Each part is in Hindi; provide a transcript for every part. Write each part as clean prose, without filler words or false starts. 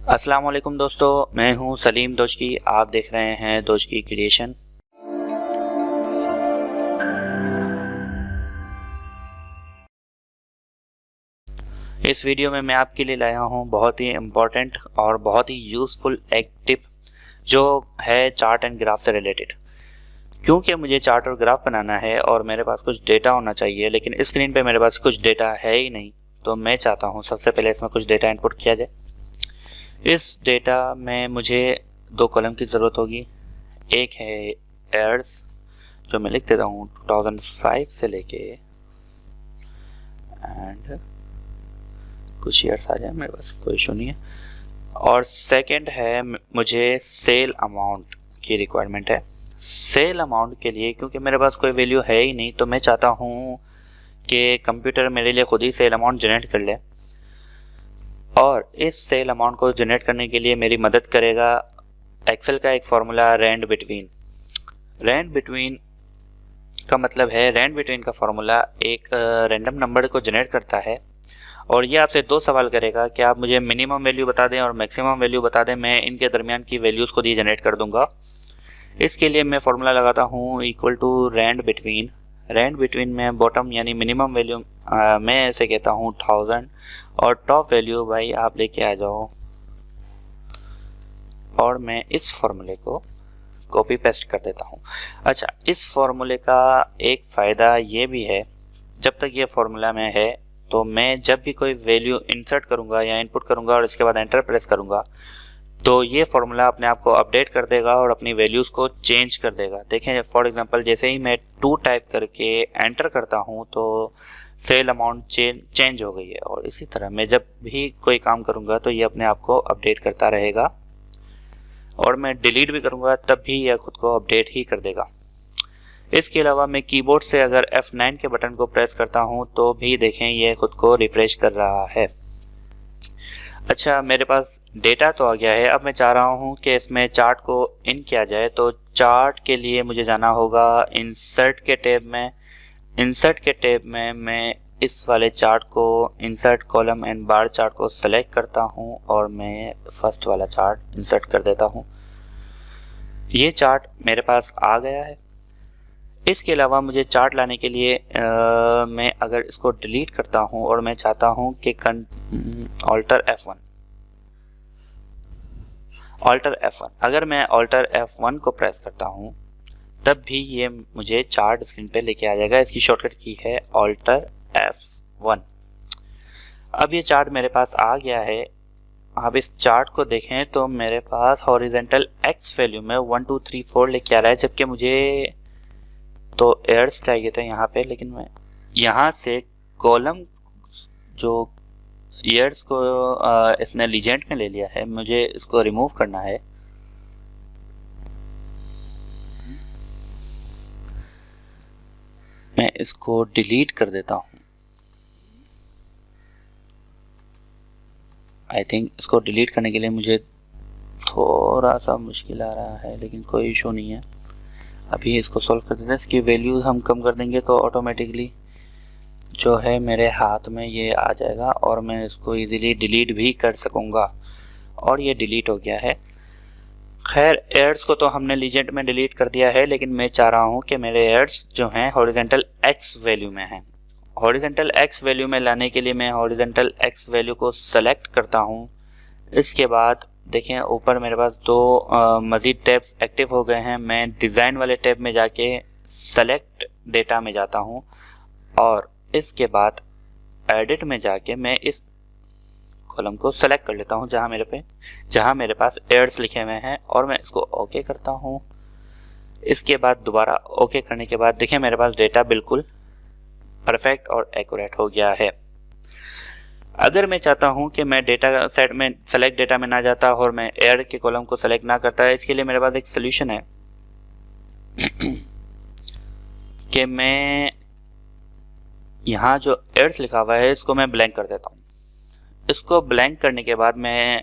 अस्सलाम वालेकुम दोस्तों, मैं हूं सलीम दोजकी। आप देख रहे हैं दोजकी क्रिएशन। इस वीडियो में मैं आपके लिए लाया हूं बहुत ही इम्पोर्टेंट और बहुत ही यूज़फुल एक टिप जो है चार्ट एंड ग्राफ से रिलेटेड। क्योंकि मुझे चार्ट और ग्राफ बनाना है और मेरे पास कुछ डेटा होना चाहिए, लेकिन स्क्रीन पे मेरे पास कुछ डेटा है ही नहीं, तो मैं चाहता हूं सबसे पहले इसमें कुछ डेटा इनपुट किया जाए। इस डेटा में मुझे दो कॉलम की ज़रूरत होगी। एक है एयर्स, जो मैं लिख देता हूँ 2005 से लेके एंड कुछ ईयर्स आ जाए, मेरे पास कोई इशू नहीं है। और सेकंड है मुझे सेल अमाउंट की रिक्वायरमेंट है। सेल अमाउंट के लिए क्योंकि मेरे पास कोई वैल्यू है ही नहीं, तो मैं चाहता हूँ कि कंप्यूटर मेरे लिए खुद ही सेल अमाउंट जनरेट कर ले। और इस सेल अमाउंट को जनरेट करने के लिए मेरी मदद करेगा एक्सेल का एक formula rand between. Rand between का मतलब है, रैंड बिटवीन का फार्मूला एक रैंडम नंबर को जनरेट करता है और ये आपसे दो सवाल करेगा कि आप मुझे मिनिमम वैल्यू बता दें और मैक्सिमम वैल्यू बता दें। मैं इनके दरमियान की वैल्यूज़ को दी जनरेट कर दूंगा। इसके लिए मैं फार्मूला लगाता हूँ equal to rand between. Rand between में बॉटम यानी मिनिमम वैल्यू मैं ऐसे कहता हूँ 1000 और टॉप वैल्यू भाई आप लेके आ जाओ। और मैं इस फार्मूले को कॉपी पेस्ट कर देता हूँ। अच्छा, इस फार्मूले का एक फ़ायदा ये भी है, जब तक ये फार्मूला में है तो मैं जब भी कोई वैल्यू इंसर्ट करूँगा या इनपुट करूँगा और इसके बाद एंटर प्रेस करूँगा तो ये फार्मूला अपने आप को अपडेट कर देगा और अपनी वैल्यूज़ को चेंज कर देगा। देखें, फॉर एग्जांपल जैसे ही मैं 2 टाइप करके एंटर करता हूँ तो सेल अमाउंट चेंज हो गई है। और इसी तरह मैं जब भी कोई काम करूँगा तो ये अपने आप को अपडेट करता रहेगा और मैं डिलीट भी करूँगा तब भी यह खुद को अपडेट ही कर देगा। इसके अलावा मैं कीबोर्ड से अगर F9 के बटन को प्रेस करता हूँ तो भी देखें ये खुद को रिफ्रेश कर रहा है। अच्छा, मेरे पास डेटा तो आ गया है। अब मैं चाह रहा हूँ कि इसमें चार्ट को इन किया जाए, तो चार्ट के लिए मुझे जाना होगा इंसर्ट के टैब में। इंसर्ट के टैब में मैं इस वाले चार्ट को insert column and bar chart को सेलेक्ट करता हूँ और मैं फर्स्ट वाला चार्ट इंसर्ट कर देता हूँ। ये चार्ट मेरे पास आ गया है। इसके अलावा मुझे चार्ट लाने के लिए मैं अगर इसको डिलीट करता हूं और मैं चाहता हूं कि ऑल्टर F1, अगर मैं ऑल्टर F1 को प्रेस करता हूं तब भी ये मुझे चार्ट स्क्रीन पे लेके आ जाएगा। इसकी शॉर्टकट की है ऑल्टर F1। अब ये चार्ट मेरे पास आ गया है। आप इस चार्ट को देखें तो मेरे पास हॉरिजेंटल एक्स वैल्यू में 1 2 3 4 लेके आ रहा है, जबकि मुझे तो एयर्स चाहिए था यहाँ पे, लेकिन मैं यहाँ से कॉलम जो ईयर्स को इसने लीजेंड में ले लिया है, मुझे इसको रिमूव करना है। मैं इसको डिलीट कर देता हूँ। आई थिंक इसको डिलीट करने के लिए मुझे थोड़ा सा मुश्किल आ रहा है, लेकिन कोई इशू नहीं है। अभी इसको सॉल्व कर देते हैं। इसकी वैल्यूज हम कम कर देंगे तो ऑटोमेटिकली जो है मेरे हाथ में ये आ जाएगा और मैं इसको इजीली डिलीट भी कर सकूँगा। और ये डिलीट हो गया है। खैर, एयर्स को तो हमने लीजेंड में डिलीट कर दिया है, लेकिन मैं चाह रहा हूँ कि मेरे एयर्स जो हैं हॉरिजेंटल एक्स वैल्यू में हैं। हॉरिजेंटल एक्स वैल्यू में लाने के लिए मैं हॉरिजेंटल एक्स वैल्यू को सेलेक्ट करता हूँ। इसके बाद देखें ऊपर मेरे पास दो मज़ीद टैब्स एक्टिव हो गए हैं। मैं डिज़ाइन वाले टैब में जाके सेलेक्ट डेटा में जाता हूँ और इसके बाद एडिट में जाके मैं इस कॉलम को सेलेक्ट कर लेता हूँ जहाँ मेरे पास एयर्स लिखे हुए हैं और मैं इसको ओके करता हूँ। इसके बाद दोबारा ओके करने के बाद देखें मेरे पास डेटा बिल्कुल परफेक्ट और एक्यूरेट हो गया है। अगर मैं चाहता हूं कि मैं डेटा सेट में सेलेक्ट डेटा में ना जाता और मैं एयर के कॉलम को सेलेक्ट ना करता है, इसके लिए मेरे पास एक सोल्यूशन है कि मैं यहाँ जो एयर्स लिखा हुआ है इसको मैं ब्लैंक कर देता हूँ। इसको ब्लैंक करने के बाद मैं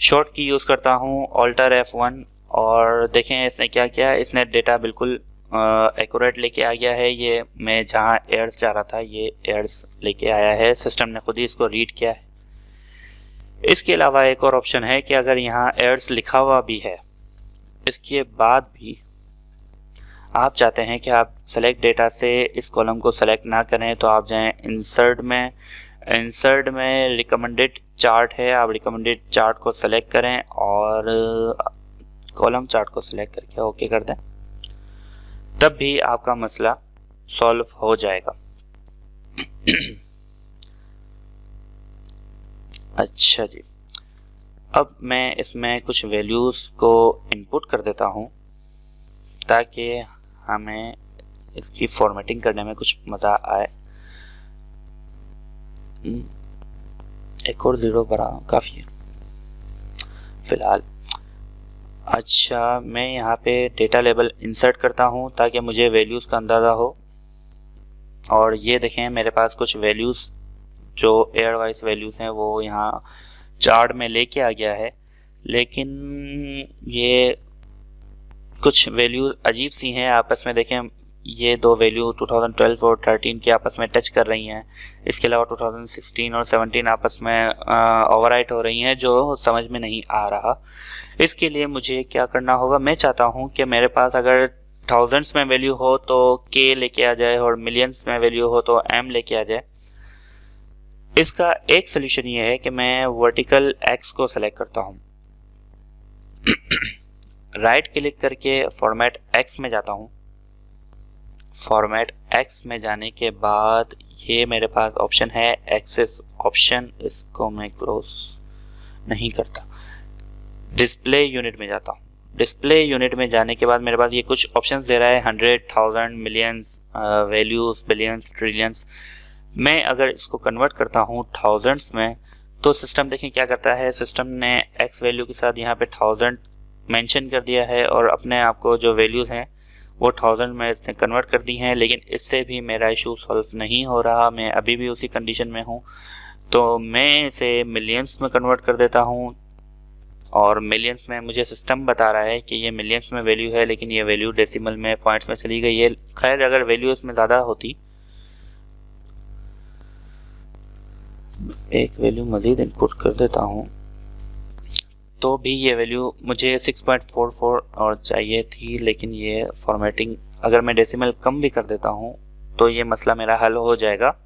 शॉर्ट की यूज़ करता हूँ ऑल्टर F1 और देखें इसने क्या किया। इसने डेटा बिल्कुल एक्यूरेट लेके आ गया है। ये मैं जहाँ एयर्स जा रहा था ये एयर्स लेके आया है। सिस्टम ने खुद ही इसको रीड किया है। इसके अलावा एक और ऑप्शन है कि अगर यहाँ एड्स लिखा हुआ भी है, इसके बाद भी आप चाहते हैं कि आप सेलेक्ट डेटा से इस कॉलम को सेलेक्ट ना करें, तो आप जाएं इंसर्ट में रिकमेंडेड चार्ट है, आप रिकमेंडेड चार्ट को सेलेक्ट करें और कॉलम चार्ट को सेलेक्ट करके ओके कर दें, तब भी आपका मसला सॉल्व हो जाएगा। अच्छा जी, अब मैं इसमें कुछ वैल्यूज़ को इनपुट कर देता हूँ ताकि हमें इसकी फॉर्मेटिंग करने में कुछ मज़ा आए। एक और 0 बड़ा काफ़ी है फ़िलहाल। अच्छा, मैं यहाँ पे डेटा लेबल इंसर्ट करता हूँ ताकि मुझे वैल्यूज़ का अंदाज़ा हो। और ये देखें, मेरे पास कुछ वैल्यूज़ जो एयर वाइज वैल्यूज़ हैं वो यहाँ चार्ट में लेके आ गया है, लेकिन ये कुछ वैल्यूज़ अजीब सी हैं आपस में। देखें, ये दो वैल्यू 2012 और 13 की आपस में टच कर रही हैं। इसके अलावा 2016 और 17 आपस में ओवरराइट हो रही हैं, जो समझ में नहीं आ रहा। इसके लिए मुझे क्या करना होगा, मैं चाहता हूँ कि मेरे पास अगर थाउजेंड्स में वैल्यू हो तो के लेके आ जाए और मिलियंस में वैल्यू हो तो एम लेके आ जाए। इसका एक सोल्यूशन ये है कि मैं वर्टिकल एक्स को सेलेक्ट करता हूँ, राइट क्लिक करके फॉर्मेट एक्स में जाता हूँ। फॉर्मेट एक्स में जाने के बाद ये मेरे पास ऑप्शन है एक्सेस ऑप्शन, इसको मैं क्लोज नहीं करता। डिस्प्ले यूनिट में जाता हूँ। डिस्प्ले यूनिट में जाने के बाद मेरे पास ये कुछ ऑप्शंस दे रहा है, 100, 1000, मिलियंस, वैल्यूज, बिलियंस, ट्रिलियंस। मैं अगर इसको कन्वर्ट करता हूँ थाउजेंड्स में तो सिस्टम देखें क्या करता है। सिस्टम ने एक्स वैल्यू के साथ यहाँ पे 1000 मेंशन कर दिया है और अपने आप को जो वैल्यूज़ हैं वो 1000 में इसने कन्वर्ट कर दी हैं, लेकिन इससे भी मेरा इशू सॉल्व नहीं हो रहा। मैं अभी भी उसी कंडीशन में हूँ, तो मैं इसे मिलियंस में कन्वर्ट कर देता हूँ। और मिलियंस में मुझे सिस्टम बता रहा है कि ये मिलियंस में वैल्यू है, लेकिन ये वैल्यू डेसिमल में, पॉइंट्स में चली गई है। खैर, अगर वैल्यू इसमें ज़्यादा होती, एक वैल्यू मज़ीद इनपुट कर देता हूँ, तो भी ये वैल्यू मुझे 6.44 और चाहिए थी, लेकिन ये फॉर्मेटिंग अगर मैं डेसिमल कम भी कर देता हूँ तो ये मसला मेरा हल हो जाएगा।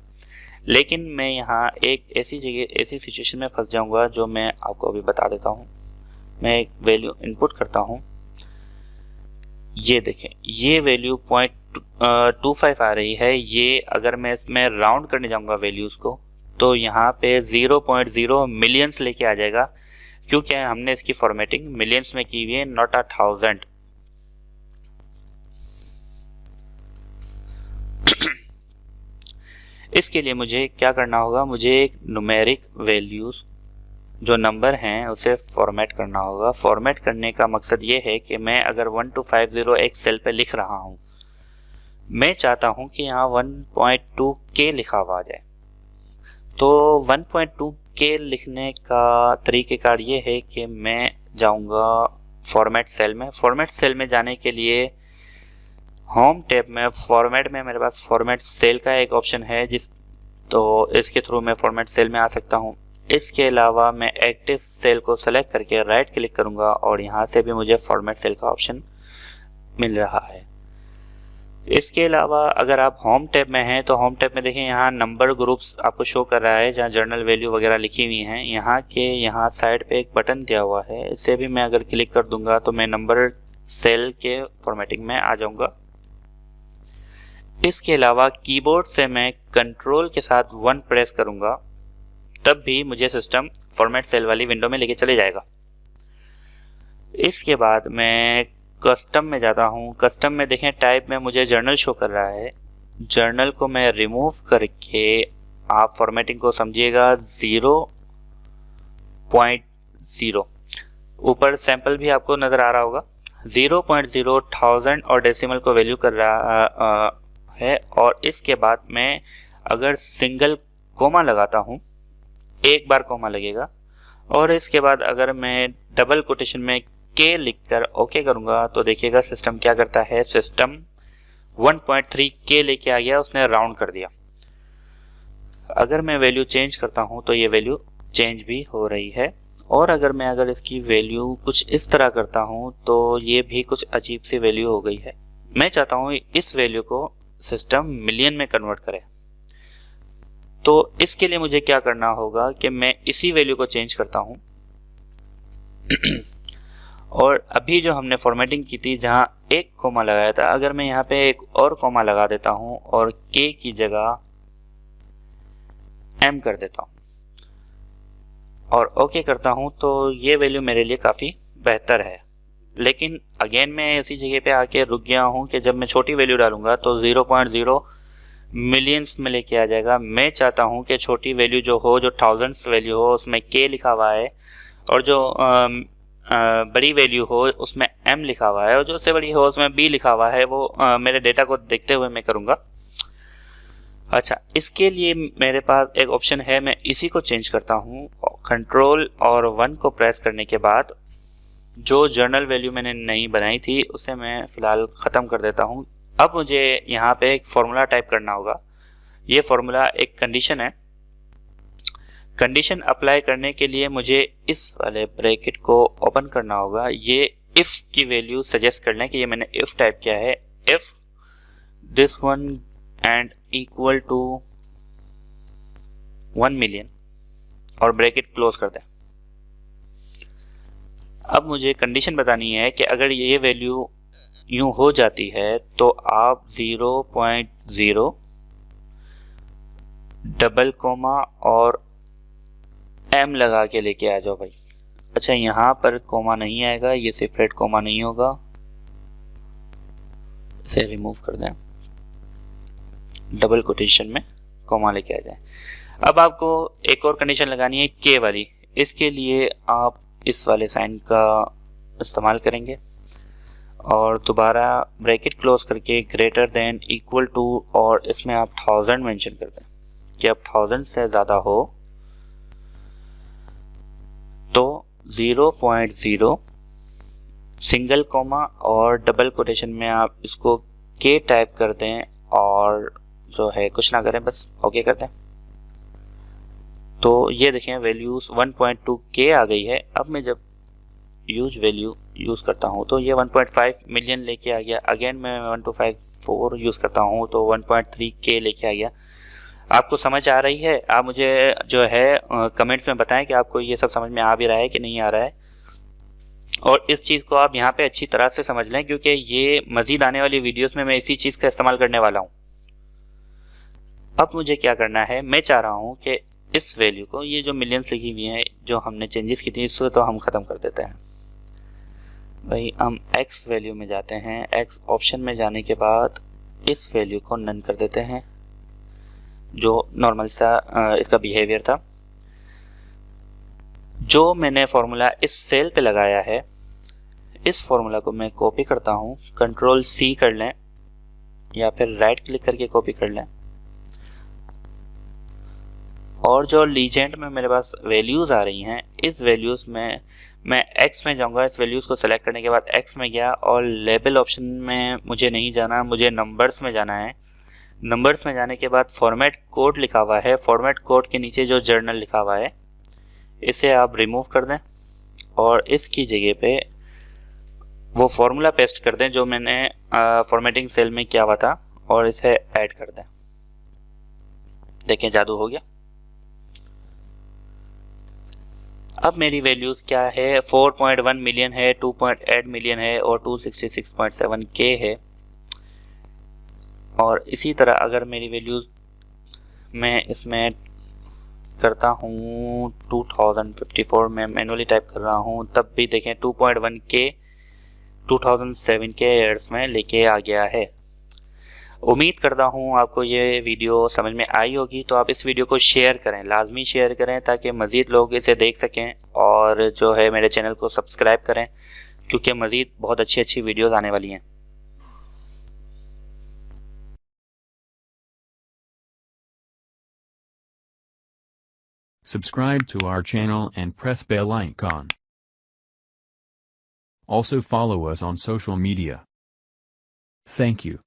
लेकिन मैं यहाँ एक ऐसी जगह, ऐसी सिचुएशन में फंस जाऊँगा जो मैं आपको अभी बता देता हूँ। मैं एक वैल्यू इनपुट करता हूँ, ये देखें, ये वैल्यू 0.25 आ रही है। ये अगर मैं इसमें राउंड करने जाऊँगा वैल्यूज़ को तो यहाँ पे 0.0 मिलियंस लेके आ जाएगा, क्योंकि हमने इसकी फॉर्मेटिंग मिलियंस में की हुई है, नॉट 1000। इसके लिए मुझे क्या करना होगा, मुझे एक न्यूमेरिक वैल्यूज़ जो नंबर हैं उसे फॉर्मेट करना होगा। फॉर्मेट करने का मकसद ये है कि मैं अगर 1250 एक सेल पे लिख रहा हूँ, मैं चाहता हूँ कि यहाँ 1.2 के लिखा हुआ आ जाए। तो 1.2 के लिखने का तरीक़ेकार ये है कि मैं जाऊँगा फॉर्मेट सेल में। फॉर्मेट सेल में जाने के लिए होम टैब में फॉर्मेट में मेरे पास फॉर्मेट सेल का एक ऑप्शन है, तो इसके थ्रू मैं फॉर्मेट सेल में आ सकता हूँ। इसके अलावा मैं एक्टिव सेल को सेलेक्ट करके राइट क्लिक करूँगा और यहाँ से भी मुझे फॉर्मेट सेल का ऑप्शन मिल रहा है। इसके अलावा अगर आप होम टैब में हैं तो होम टैब में देखें, यहाँ नंबर ग्रुप्स आपको शो कर रहा है जहाँ जर्नल वैल्यू वगैरह लिखी हुई हैं। यहाँ साइड पे एक बटन दिया हुआ है, इसे भी मैं अगर क्लिक कर दूंगा तो मैं नंबर सेल के फॉर्मेटिंग में आ जाऊंगा। इसके अलावा कीबोर्ड से मैं कंट्रोल के साथ 1 प्रेस करूंगा, तब भी मुझे सिस्टम फॉर्मेट सेल वाली विंडो में लेके चले जाएगा। इसके बाद मैं कस्टम में जाता हूँ। कस्टम में देखें, टाइप में मुझे जर्नल शो कर रहा है। जर्नल को मैं रिमूव करके, आप फॉर्मेटिंग को समझिएगा 0.0, ऊपर सैंपल भी आपको नज़र आ रहा होगा। 0.0 1000 और डेसिमल को वैल्यू कर रहा है। और इसके बाद मैं अगर सिंगल कोमा लगाता हूँ, एक बार कोमा लगेगा, और इसके बाद अगर मैं डबल कोटेशन में के लिखकर ओके करूँगा तो देखिएगा सिस्टम क्या करता है। सिस्टम 1.3 के लेके आ गया, उसने राउंड कर दिया। अगर मैं वैल्यू चेंज करता हूँ तो ये वैल्यू चेंज भी हो रही है। और अगर इसकी वैल्यू कुछ इस तरह करता हूँ तो ये भी कुछ अजीब सी वैल्यू हो गई है। मैं चाहता हूँ इस वैल्यू को सिस्टम मिलियन में कन्वर्ट करे। तो इसके लिए मुझे क्या करना होगा कि मैं इसी वैल्यू को चेंज करता हूँ और अभी जो हमने फॉर्मेटिंग की थी जहाँ एक कोमा लगाया था, अगर मैं यहाँ पे एक और कोमा लगा देता हूँ और k की जगह m कर देता हूँ और ओके करता हूँ तो ये वैल्यू मेरे लिए काफ़ी बेहतर है। लेकिन अगेन मैं इसी जगह पे आके रुक गया हूँ कि जब मैं छोटी वैल्यू डालूंगा तो 0.0 मिलियंस में लेके आ जाएगा। मैं चाहता हूँ कि छोटी वैल्यू जो हो, जो थाउजेंड्स वैल्यू हो, उसमें k लिखा हुआ है और जो बड़ी वैल्यू हो उसमें m लिखा हुआ है और जो उससे बड़ी हो उसमें b लिखा हुआ है। वो मेरे डेटा को देखते हुए मैं करूँगा। अच्छा, इसके लिए मेरे पास एक ऑप्शन है, मैं इसी को चेंज करता हूँ। कंट्रोल और 1 को प्रेस करने के बाद जो जर्नल वैल्यू मैंने नई बनाई थी उसे मैं फ़िलहाल ख़त्म कर देता हूँ। अब मुझे यहाँ पे एक फॉर्मूला टाइप करना होगा। ये फॉर्मूला एक कंडीशन है। कंडीशन अप्लाई करने के लिए मुझे इस वाले ब्रैकेट को ओपन करना होगा। ये इफ़ की वैल्यू सजेस्ट कर लें कि ये मैंने इफ़ टाइप किया है, if this one and equal to 1 million और ब्रैकेट क्लोज कर दें। अब मुझे कंडीशन बतानी है कि अगर ये वैल्यू यूं हो जाती है तो आप 0.0 डबल कोमा और m लगा के लेके आ जाओ भाई। अच्छा, यहाँ पर कोमा नहीं आएगा, ये सेपरेट कोमा नहीं होगा, इसे रिमूव कर दें, डबल कोटेशन में कोमा लेके आ जाए। अब आपको एक और कंडीशन लगानी है k वाली। इसके लिए आप इस वाले साइन का इस्तेमाल करेंगे और दोबारा ब्रैकेट क्लोज करके ग्रेटर देन इक्वल टू और इसमें आप 1000 मेंशन कर दें कि अब 1000 से ज़्यादा हो तो 0.0 सिंगल कोमा और डबल कोटेशन में आप इसको k टाइप कर दें और जो है कुछ ना करें, बस ओके कर दें। तो ये देखें वैल्यूज 1.2k आ गई है। अब मैं जब यूज वैल्यू यूज़ करता हूँ तो ये 1.5 मिलियन लेके आ गया। अगेन मैं 1254 यूज़ करता हूँ तो 1.3k लेके आ गया। आपको समझ आ रही है? आप मुझे जो है कमेंट्स में बताएं कि आपको ये सब समझ में आ भी रहा है कि नहीं आ रहा है। और इस चीज़ को आप यहाँ पे अच्छी तरह से समझ लें क्योंकि ये मज़ीद आने वाली वीडियोस में मैं इसी चीज़ का इस्तेमाल करने वाला हूँ। अब मुझे क्या करना है, मैं चाह रहा हूँ कि इस वैल्यू को, ये जो मिलियंस लिखी हुई है जो हमने चेंजेस की थी, इसको तो हम ख़त्म कर देते हैं भाई। हम x वैल्यू में जाते हैं, x ऑप्शन में जाने के बाद इस वैल्यू को नन कर देते हैं जो नॉर्मल सा इसका बिहेवियर था। जो मैंने फॉर्मूला इस सेल पे लगाया है, इस फॉर्मूला को मैं कॉपी करता हूँ, कंट्रोल C कर लें या फिर राइट क्लिक करके कॉपी कर लें और जो लीजेंड में मेरे पास वैल्यूज़ आ रही हैं, इस वैल्यूज़ में मैं x में जाऊंगा। इस वैल्यूज़ को सेलेक्ट करने के बाद x में गया और लेबल ऑप्शन में मुझे नहीं जाना, मुझे नंबर्स में जाना है। नंबर्स में जाने के बाद फॉर्मेट कोड लिखा हुआ है, फॉर्मेट कोड के नीचे जो जर्नल लिखा हुआ है इसे आप रिमूव कर दें और इसकी जगह पे वो फॉर्मूला पेस्ट कर दें जो मैंने फॉर्मेटिंग सेल में किया हुआ था और इसे ऐड कर दें। देखें जादू हो गया। अब मेरी वैल्यूज़ क्या है, 4.1 मिलियन है, 2.8 मिलियन है और 266.7k है। और इसी तरह अगर मेरी वैल्यूज़ मैं इसमें करता हूँ 2054 में मैनुअली टाइप कर रहा हूँ, तब भी देखें 2.1k 2007 के एयर्स में लेके आ गया है। उम्मीद करता हूँ आपको ये वीडियो समझ में आई होगी। तो आप इस वीडियो को शेयर करें, लाजमी शेयर करें ताकि मज़ीद लोग इसे देख सकें और जो है मेरे चैनल को सब्सक्राइब करें क्योंकि मज़ीद बहुत अच्छी अच्छी वीडियोज़ आने वाली हैं। Subscribe to our channel and press bell icon. Also follow us on social media. Thank you.